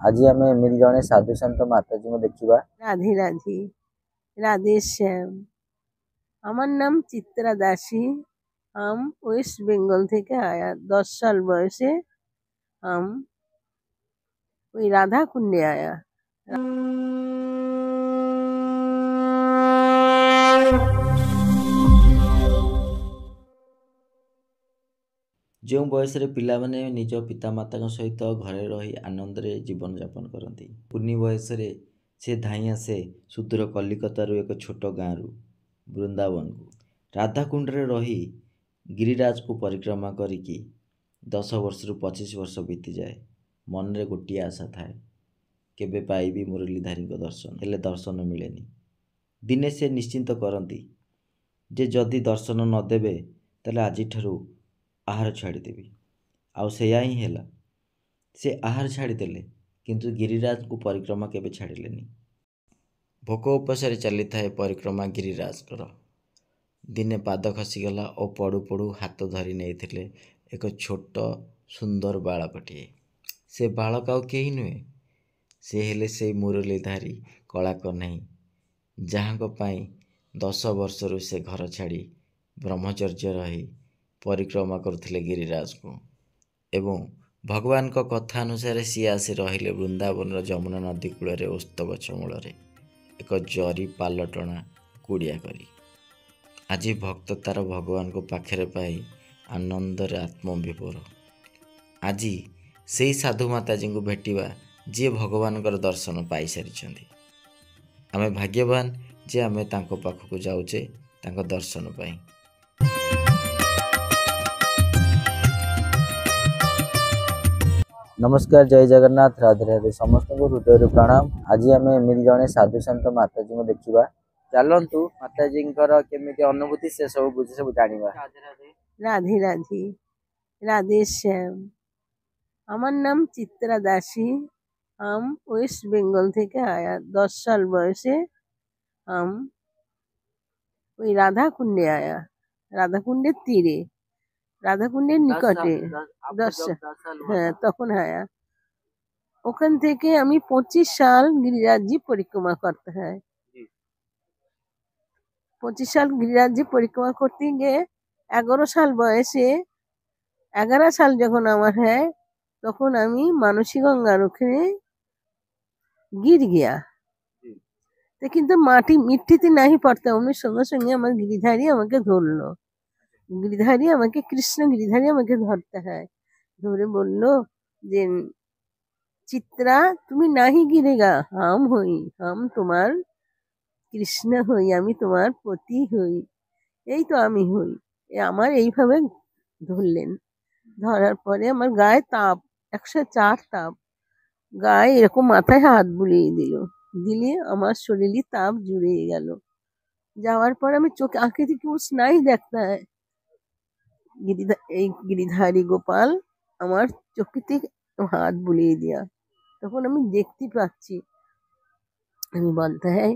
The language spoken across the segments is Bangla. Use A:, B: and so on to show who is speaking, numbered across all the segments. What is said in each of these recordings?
A: आज आम एमती जड़े साधु सन्त माताजी को देखा।
B: राधे राधे, राधे श्याम। আমার নাম চিত্রা দাসী। हम वेस्ट बेंगल থেকে आया। 10 साल बयसे हम वही राधा कुंडे आया।
A: जो बयस पिला माने निज पितामाता सहित घरे रही आनंद रे जीवन यापन करती। पुनी बयस से धाई आसे सुदूर कलिकतार एक छोट गाँव वृंदावन को। राधाकुंड रे रही गिरिराज को परिक्रमा करिकी 10 वर्ष रु 25 वर्ष बीती जाए। मन रे गोटे आशा थाए, केबे पाइबी मुरलीधारी दर्शन। हेले दर्शन मिलेनी। दिने से निश्चिंत करती जे जदि दर्शन नदेवे ताले आज आहार छाड़देवी। आउ सेया ही है। से आहार छाड़देले किंतु गिरिराज को परिक्रमा केबे छाड़िलेनी। भोक उपासरे चली थाए परिक्रमा गिरिराज कर। दिने पाद खसीगला और पड़ू पड़ू हाथ धरी नहीं एक छोट सुंदर बालकटे। से बालक आउ कहीं नुहे, से हेले से मुरलीधारी कला कन्हई जहाँ पाई 10 वर्ष रु से घर छाड़ी ब्रह्मचर्य रही परिक्रमा करथिले गिरिराज को। एवं भगवान को कथा अनुसार सी आसी रहिले वृंदावन जमुना नदी कूल ओस्त गछ मूल एक जरी पाल टणा कुड़िया करी। आज भक्त तार भगवान को पाखरे पाई आनंद आत्मविभोर। आज से साधु माताजी को भेटिबा जी भगवान दर्शन पाई सारी। आमे भाग्यवान जे आमे तांको पाखक जाऊचे तांको दर्शन पाई। नमस्कार, जय जगन्नाथ, राधे राधे। समस्त को हृदय प्रणाम। आज आम एमती जड़े साधु सन्त माताजी को देखा। चलतु माताजी केमिति अनुभूति से सब बुझे सब जानिबा।
B: राधे राधे, राधे श्याम। আমার নাম চিত্রা দাসী। हम वेस्ट बेंगल থেকে आया। 10 साल बयसे हम वही राधा कुंडे आया। राधा कुंडे तीरे, राधा कुंडे निकटे 10 हाँ तখন आया। ওখান থেকে আমি 25 साल गिरिराज जी परिक्रमा करते हैं। 25 साल गिरिराज जी परिक्रमा करते गए 11 साल बयसे 11 साल যখন আমার है তখন আমি মানসী গঙ্গার ওখানে गिर गया। तो किंतु मिट्टी नहीं पड़ता। उन्हें संगे संगे हमारे गिरिधारी हमें धरलो। गिरिधारी हमें कृष्ण गिरिधारी हमें धरता है। धरे बोलो जे चित्रा तुम्हें नहीं गिरेगा, हम हई, हम तुम्हार कृष्ण हई, आमी तुम्हार पति हई, এই তো আমি হই। আমার এইভাবে ধরলেন। ধরার পরে আমার গায়ে তাপ 104 তাপ। গায়ে এরকম মাথায় হাত বুলিয়ে দিলে আমার শরীরে তাপ জুড়িয়ে গেল। যাওয়ার পর আমি চোখে आंखें থেকে कुछ नहीं देखता है। गिरिधारी गोपाल আমার চোখেতে हाथ बुलिए दिया। তখন আমি দেখতে পাচ্ছি। আমি বলতে है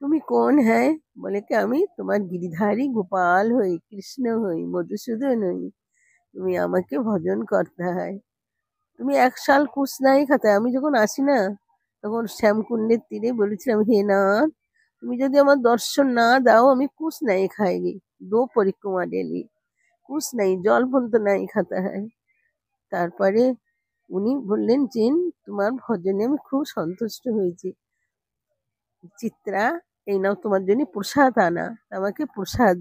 B: তুমি कौन है? बोले कि আমি তোমার गिरिधारी गोपाल হই, কৃষ্ণ হই, মধুসূদন হই। তুমি আমাকে ভজন করতে হয়। তুমি 1 साल कुछ नहीं खाता। আমি যখন আসি না তখন শ্যামকুণ্ডের তীরে বলেছিলাম হে নাথ তুমি যদি আমার দর্শন না দাও আমি कुछ नहीं खाएगी। 2 परिक्रमा डेली कुछ नहीं, জল পর্যন্ত नहीं खाता है। তারপরে উনি বললেন যে তোমার ভজনে আমি খুব সন্তুষ্ট হয়েছি। চিত্রা এই নাও তোমার জন্য প্রসাদ আনা। আমাকে প্রসাদ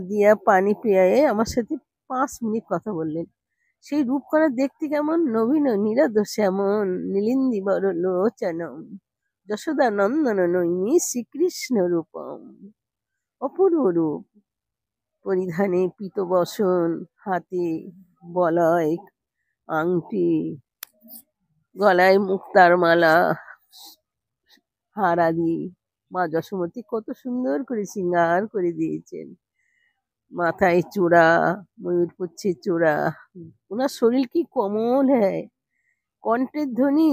B: দিয়া পানি পেয়ে আমার সাথে 5 মিনিট কথা বললেন। সেই রূপ করা দেখতে কেমন নবীন নীরদ শ্যামন নীলিন্দি বড় লোচনম যশোদা নন্দন নৈনী শ্রীকৃষ্ণ রূপম। অপূর্ব রূপ। পরিধানে পীত বসন, হাতে বলয় আংটি, গলায় মুক্তার মালা, হার আদি মা যশোমতী কত সুন্দর করে শৃঙ্গার করে দিয়েছেন। মাথায় চূড়া, ময়ূরপুচ্ছের চূড়া। उनका शरीर की कोमल है। कंठेर ध्वनि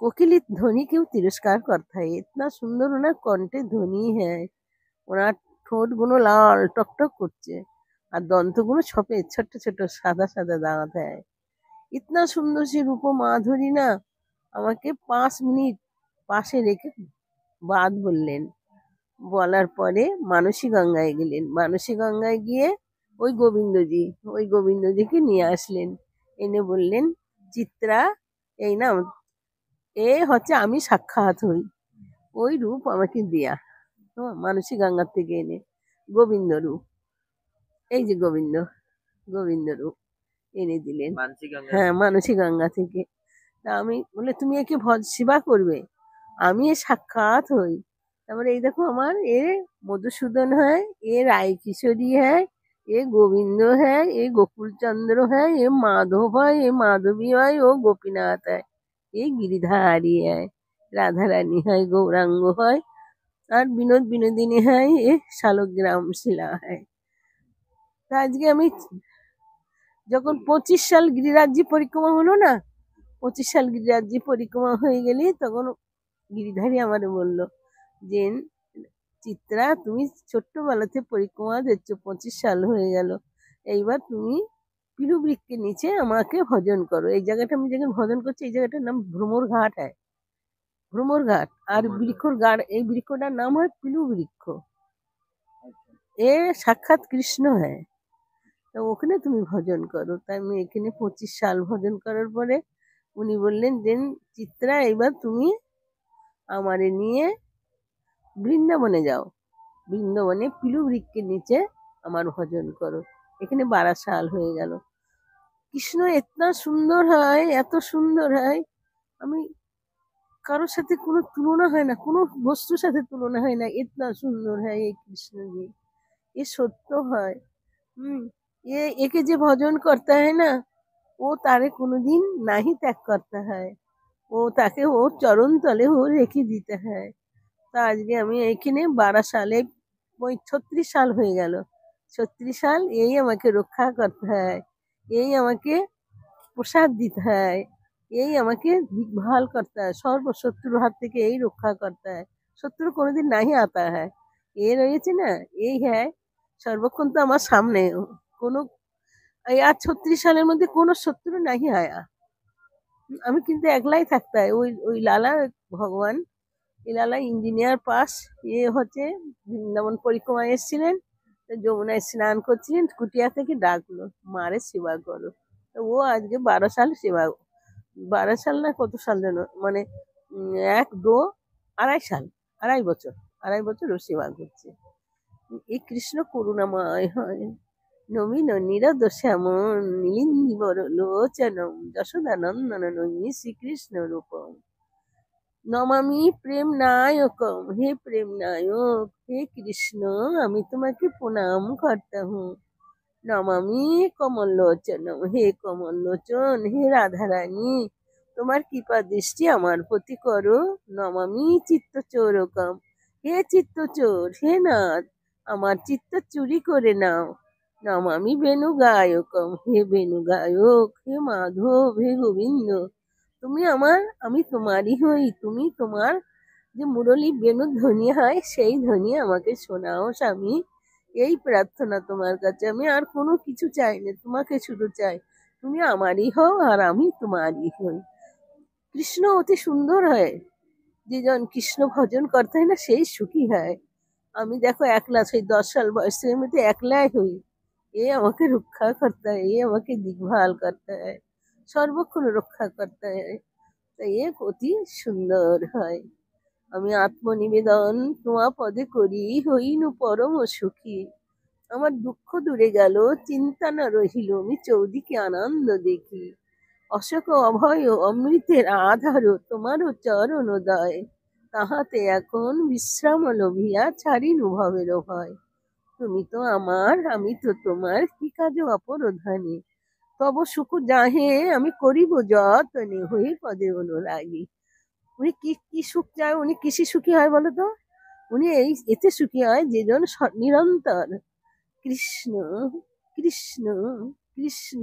B: कोकिलित ध्वनि क्यों तिरस्कार करता है। इतना सुंदर उनका कंठेर ध्वनि है। उनका ठोट गुलो लाल टकटक करছে আর দন্তগুলো সফেদ ছোট ছোট সাদা সাদা দাঁত है। इतना सुंदर से रूप माधुरी ना আমাকে 5 মিনিট পাশে রেখে বাদ বললেন। বলার পরে মানসী গঙ্গায় গেলেন। মানসী গঙ্গায় গিয়ে ওই গোবিন্দজিকে নিয়ে আসলেন। এনে বললেন, চিত্রা এই না, এ হচ্ছে আমি সাক্ষাৎ হই, ওই রূপ আমাকে দেয়া। মানসী গঙ্গার থেকে এনে গোবিন্দ রূপ, এই যে গোবিন্দ রূপ এনে দিলেন। হ্যাঁ, মানসী গঙ্গা থেকে। তা আমি বলে, তুমি একে সেবা করবে, আমি এ সাক্ষাৎ হই। তারপরে এই দেখো আমার এ মধুসূদন হয়, এ রায় কিশোরী হয়, এ গোবিন্দ হয়, এ গোকুল চন্দ্র হয়, এ মাধব হয়, এ মাধবী হয়, ও গোপীনাথ হয়, এ গিরিধারী হয়, রাধা রানী হয়, গৌরাঙ্গ হয়, আর বিনোদিনী হয়, এ শালগ্রাম শিলা হয়। তা আজকে আমি যখন 25 সাল গিরিরাজ্যি পরিক্রমা হলো না, 25 সাল গিরিরাজ্যি পরিক্রমা হয়ে গেলি, তখন গিরিধারী আমারে বললো যে, চিত্রা তুমি ছোট্টবেলাতে পরিক্রমা দিচ্ছ, 25 সাল হয়ে গেল, এইবার তুমি পিলুবৃক্ষের নিচে আমাকে ভজন করো। এই জায়গাটা আমি যেখানে ভজন করছি, এই জায়গাটার নাম ভ্রমর ঘাট হয়, ভ্রমর ঘাট। আর বৃক্ষর গাড়, এই বৃক্ষটার নাম হয় পিলু বৃক্ষ। এ সাক্ষাৎ কৃষ্ণ হয়, তো ওখানে তুমি ভজন করো। তাই আমি এখানে 25 সাল ভজন করার পরে উনি বললেন যে, চিত্রা এবার তুমি আমারে নিয়ে বৃন্দাবনে যাও, বৃন্দাবনে পিলু বৃক্ষের নিচে আমার ভজন করো। এখানে 12 সাল হয়ে গেল। কৃষ্ণ এত সুন্দর হয়, এত সুন্দর হয়, আমি কারোর সাথে কোনো তুলনা হয় না, কোনো বস্তুর সাথে তুলনা হয় না, ইতনা সুন্দর হয় এই কৃষ্ণজি। ये সত্য হয়। ये একে যে ভজন করতে হয় না, ও তারে কোনোদিন নাহি ত্যাগ করতে হয়, ও তাকে ওর চরণ তলে ও রেখে দিতে হয়। তা আজকে আমি এইখানে 12 সালে 36 সাল হয়ে গেল, 36 সাল এই আমাকে রক্ষা করতে হয়, এই আমাকে প্রসাদ দিতে হয়, এই আমাকে দেখভাল করতে হয়, সর্বশত্রুর হাত থেকে এই রক্ষা করতে হয়। শত্রু কোনোদিন নাহি আতা হয়, এ রয়েছে না, এই হ্যাঁ সর্বক্ষণ তো আমার সামনে। কোনো এই আর 36 সালের মধ্যে কোনো শত্রু নাহি আয়া। আমি কিন্তু একলাই থাকতে হয়। ওই ওই লালা ভগবান, এই লালা ইঞ্জিনিয়ার পাস, এ হচ্ছে বৃন্দাবন পরিক্রমায় এসেছিলেন, যমুনায় স্নান করছিলেন, কুটিয়া থেকে ডাকলো, মারে সেবা করো। তো ও আজকে 12 সাল সেবা, 12 সাল না কত সাল যেন, মানে 2 2 2.5 বছর, 2.5 বছর ও সেবা করছে। এই কৃষ্ণ করুণাময় হয়, নবীন নীরদ শ্যামন নীলিন্দি বরলোচনম যশোদানন্দন নন্দী শ্রীকৃষ্ণ রূপম নমামি প্রেম নায়কম। হে প্রেম নায়ক, হে কৃষ্ণ, আমি তোমাকে প্রণাম করতা হুঁ। নমামি কমল লোচনম, হে কমল লোচন, হে রাধা রানী, তোমার কৃপা দৃষ্টি আমার প্রতি করো। নমামি চিত্ত চোরকম, হে চিত্ত চোর, হে নাথ, আমার চিত্ত চুরি করে নাও। নমামি বেণু গায়কম, হে বেণু গায়ক, হে মাধব, হে গোবিন্দ, তুমি আমার, আমি তোমারই হই, তুমি তোমার যে মুরলী বেণু ধ্বনি হয়, সেই ধ্বনি আমাকে শোনাও স্বামী। এই প্রার্থনা তোমার কাছে, আমি আর কোনো কিছু চাই না, তোমাকে শুধু চাই, তুমি আমারই হও আর আমি তোমারই হই। কৃষ্ণ অতি সুন্দর হয়, যেজন কৃষ্ণ ভজন করতে হয় না, সেই সুখী হয়। আমি দেখো একলা, সেই 10 সাল বয়সের মধ্যে একলাই হই, এ আমাকে রক্ষা করতে হয়, এ আমাকে দেখভাল করতে হয়, সর্বক্ষণ রক্ষা করতে হয়, তাই এ অতি সুন্দর হয়। আমি আত্মনিবেদন তোমা পদে করি, হইনু পরম সুখী। আমার দুঃখ দূরে গেল, চিন্তা না রহিল, আমি চৌদিকে আনন্দ দেখি। অশোক অভয় অমৃতের আধার, তোমারও চরণ দয়, তাহাতে এখন বিশ্রাম লভিয়া ছাড়িনু ভবের ভয়। তুমি তো আমার, আমি তো তোমার, কি কাজ অপরধানে, তব সুখ যাহে আমি করিব যতনে, হয়ে পদে অনুরাগী। উনি কি কি সুখ চায়, উনি কিসে সুখী হয় বলো তো? উনি এই এতে সুখী হয়, যেজন নিরন্তর কৃষ্ণ কৃষ্ণ কৃষ্ণ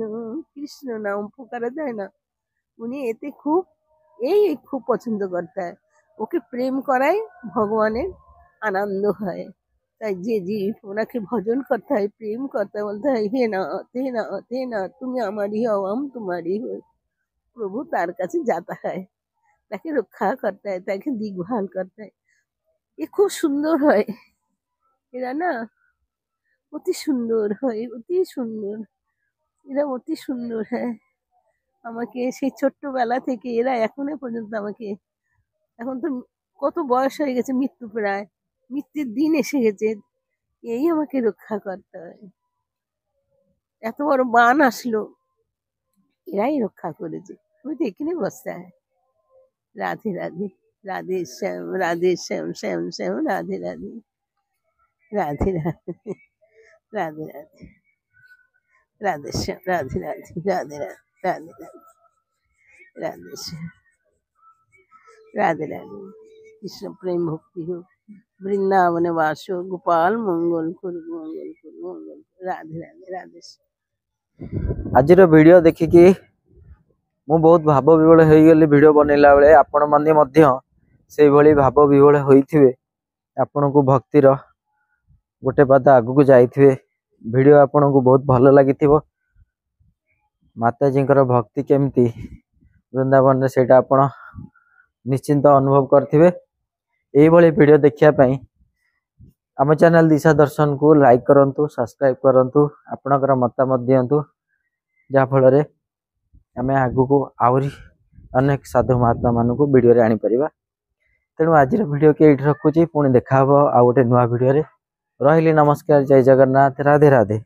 B: কৃষ্ণ নাম পুকারা যায় না, উনি এতে খুব, এই খুব পছন্দ করতে হয়। ওকে প্রেম করাই ভগবানের আনন্দ হয়। তাই যে জীব ওনাকে ভজন করতে হয়, প্রেম করতে হয়, বলতে হয়, হে নাথ হে নাথ হে নাথ, তুমি আমারই হও, আমি তোমারই হই। প্রভু তার কাছে যাতা হয়, তাকে রক্ষা করতে হয়, তাকে দেখভাল করতে হয়। এ খুব সুন্দর হয়, এরা না অতি সুন্দর হয়, অতি সুন্দর, এরা অতি সুন্দর। হ্যাঁ, আমাকে সেই ছোট্টবেলা থেকে এরা এখনো পর্যন্ত আমাকে, এখন তো কত বয়স হয়ে গেছে, মৃত্যু প্রায়, মৃত্যুর দিন এসে গেছে, এই আমাকে রক্ষা করতে হয়। এত বড় বান আসলো, এরাই রক্ষা করেছে। আমি তো এখানে বসতে হয়। রাধে রাধে, রাধে শ্যাম, রাধে শ্যাম, শ্যাম শ্যাম, রাধে রাধে, রাধে রাধে, রাধে রাধে, রাধে শ্যাম, রাধে রাধে, রাধে রাধে, রাধে রাধে, রাধে শ্যাম, রাধে রাধে। কৃষ্ণ প্রেম ভক্তি হোক, বৃন্দাবনে বাস হোক, গোপাল মঙ্গল করু, মঙ্গল করু, মঙ্গল করু। রাধে রাধে, রাধে শ্যাম।
A: ଆଜିର ଭିଡ଼ିଓ ଦେଖିକି ମୁଁ ବହୁତ ଭାବ ବିହ୍ୱଳ ହେଇଗଲି। ଭିଡ଼ିଓ ବନେଇଲା ବେଳେ ଆପଣମାନେ ମଧ୍ୟ ସେଇଭଳି ଭାବ ବିହ୍ୱଳ ହୋଇଥିବେ। ଆପଣଙ୍କୁ ଭକ୍ତିର ଗୋଟେ ପାଦ ଆଗକୁ ଯାଇଥିବେ। ଭିଡ଼ିଓ ଆପଣଙ୍କୁ ବହୁତ ଭଲ ଲାଗିଥିବ। ମାତାଜୀଙ୍କର ଭକ୍ତି କେମିତି ବୃନ୍ଦାବନରେ ସେଇଟା ଆପଣ ନିଶ୍ଚିନ୍ତ ଅନୁଭବ କରିଥିବେ। ଏଇଭଳି ଭିଡ଼ିଓ ଦେଖିବା ପାଇଁ ଆମ ଚ୍ୟାନେଲ ଦିଶା ଦର୍ଶନକୁ ଲାଇକ୍ କରନ୍ତୁ, ସବସ୍କ୍ରାଇବ୍ କରନ୍ତୁ, ଆପଣଙ୍କର ମତାମତ ଦିଅନ୍ତୁ, ଯାହାଫଳରେ ଆମେ ଆଗକୁ ଆହୁରି ଅନେକ ସାଧୁ ମହାତ୍ମା ମାନଙ୍କୁ ଭିଡ଼ିଓରେ ଆଣିପାରିବା। ତେଣୁ ଆଜିର ଭିଡ଼ିଓକି ଏଇଠି ରଖୁଛି। ପୁଣି ଦେଖା ହବ ଆଉ ଗୋଟେ ନୂଆ ଭିଡ଼ିଓରେ। ରହିଲି, ନମସ୍କାର, ଜୟ ଜଗନ୍ନାଥ, ରାଧେ ରାଧେ।